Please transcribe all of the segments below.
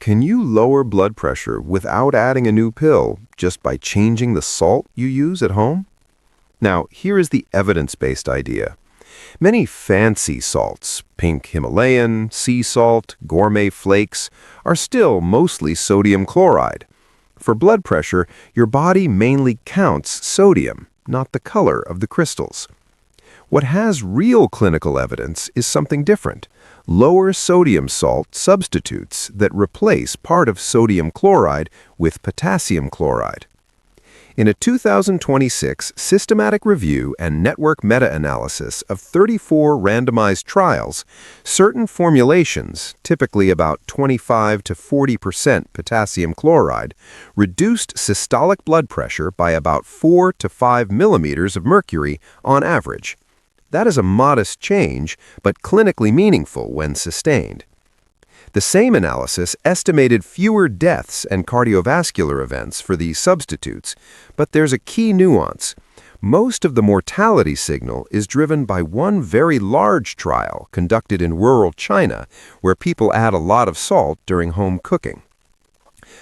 Can you lower blood pressure without adding a new pill just by changing the salt you use at home? Now, here is the evidence-based idea. Many fancy salts, pink Himalayan, sea salt, gourmet flakes, are still mostly sodium chloride. For blood pressure, your body mainly counts sodium, not the color of the crystals. What has real clinical evidence is something different. Lower sodium salt substitutes that replace part of sodium chloride with potassium chloride. In a 2026 systematic review and network meta-analysis of 34 randomized trials, certain formulations, typically about 25 to 40% potassium chloride, reduced systolic blood pressure by about 4 to 5 millimeters of mercury on average. That is a modest change, but clinically meaningful when sustained. The same analysis estimated fewer deaths and cardiovascular events for these substitutes, but there's a key nuance. Most of the mortality signal is driven by one very large trial conducted in rural China, where people add a lot of salt during home cooking.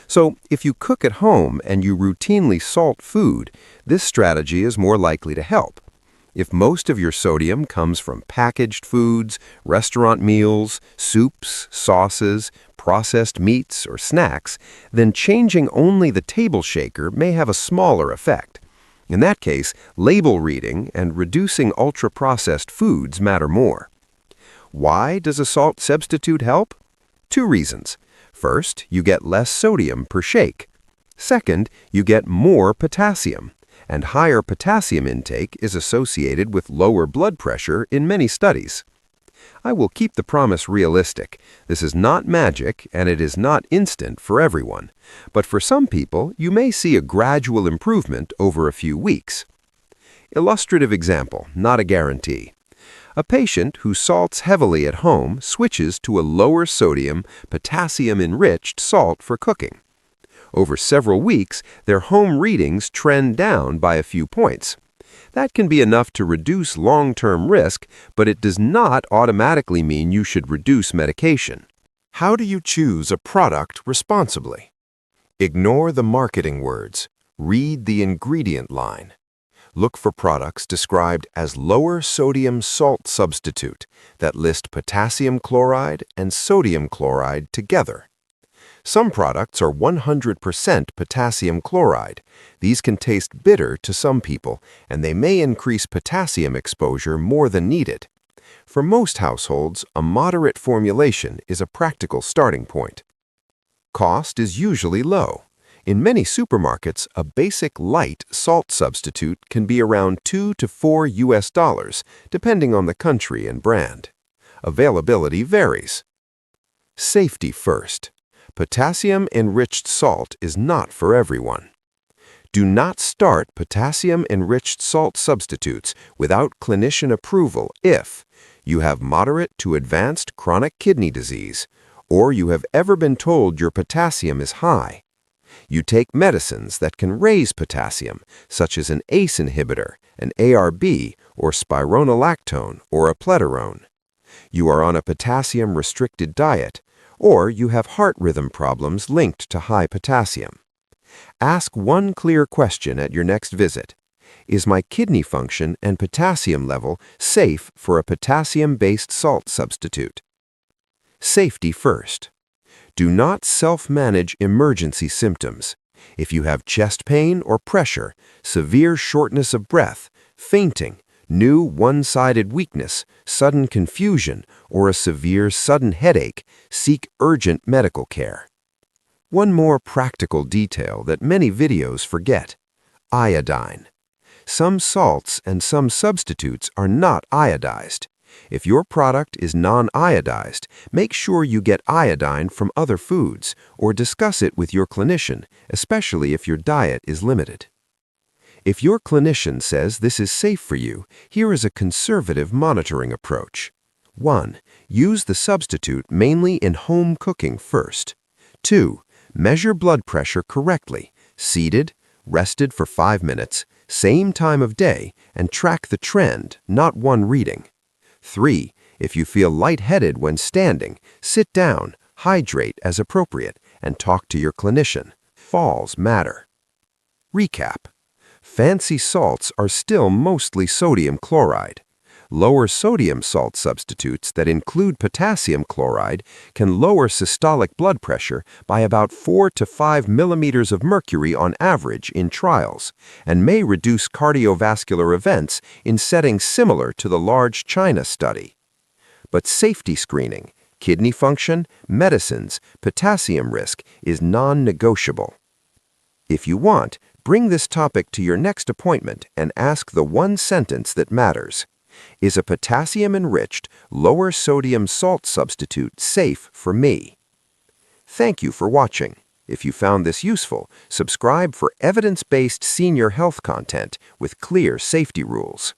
So, if you cook at home and you routinely salt food, this strategy is more likely to help. If most of your sodium comes from packaged foods, restaurant meals, soups, sauces, processed meats, or snacks, then changing only the table shaker may have a smaller effect. In that case, label reading and reducing ultra-processed foods matter more. Why does a salt substitute help? 2 reasons. First, you get less sodium per shake. Second, you get more potassium. And higher potassium intake is associated with lower blood pressure in many studies. I will keep the promise realistic. This is not magic, and it is not instant for everyone. But for some people, you may see a gradual improvement over a few weeks. Illustrative example, not a guarantee. A patient who salts heavily at home switches to a lower sodium, potassium-enriched salt for cooking. Over several weeks, their home readings trend down by a few points. That can be enough to reduce long-term risk, but it does not automatically mean you should reduce medication. How do you choose a product responsibly? Ignore the marketing words. Read the ingredient line. Look for products described as lower sodium salt substitute that list potassium chloride and sodium chloride together. Some products are 100% potassium chloride. These can taste bitter to some people, and they may increase potassium exposure more than needed. For most households, a moderate formulation is a practical starting point. Cost is usually low. In many supermarkets, a basic light salt substitute can be around $2 to $4, depending on the country and brand. Availability varies. Safety first. Potassium-enriched salt is not for everyone. Do not start potassium-enriched salt substitutes without clinician approval if you have moderate to advanced chronic kidney disease, or you have ever been told your potassium is high. You take medicines that can raise potassium, such as an ACE inhibitor, an ARB, or spironolactone, or a pletaron. You are on a potassium-restricted diet, or you have heart rhythm problems linked to high potassium. Ask one clear question at your next visit. Is my kidney function and potassium level safe for a potassium-based salt substitute? Safety first. Do not self-manage emergency symptoms. If you have chest pain or pressure, severe shortness of breath, fainting, new one-sided weakness, sudden confusion, or a severe sudden headache, seek urgent medical care. One more practical detail that many videos forget: iodine. Some salts and some substitutes are not iodized. If your product is non-iodized, make sure you get iodine from other foods or discuss it with your clinician, especially if your diet is limited. If your clinician says this is safe for you, here is a conservative monitoring approach. 1. Use the substitute mainly in home cooking first. 2. Measure blood pressure correctly, seated, rested for 5 minutes, same time of day, and track the trend, not one reading. 3. If you feel lightheaded when standing, sit down, hydrate as appropriate, and talk to your clinician. Falls matter. Recap. Fancy salts are still mostly sodium chloride. Lower sodium salt substitutes that include potassium chloride can lower systolic blood pressure by about 4 to 5 millimeters of mercury on average in trials, and may reduce cardiovascular events in settings similar to the large China study. But safety screening, kidney function, medicines, potassium risk is non-negotiable. If you want, bring this topic to your next appointment and ask the one sentence that matters. Is a potassium-enriched, lower-sodium salt substitute safe for me? Thank you for watching. If you found this useful, subscribe for evidence-based senior health content with clear safety rules.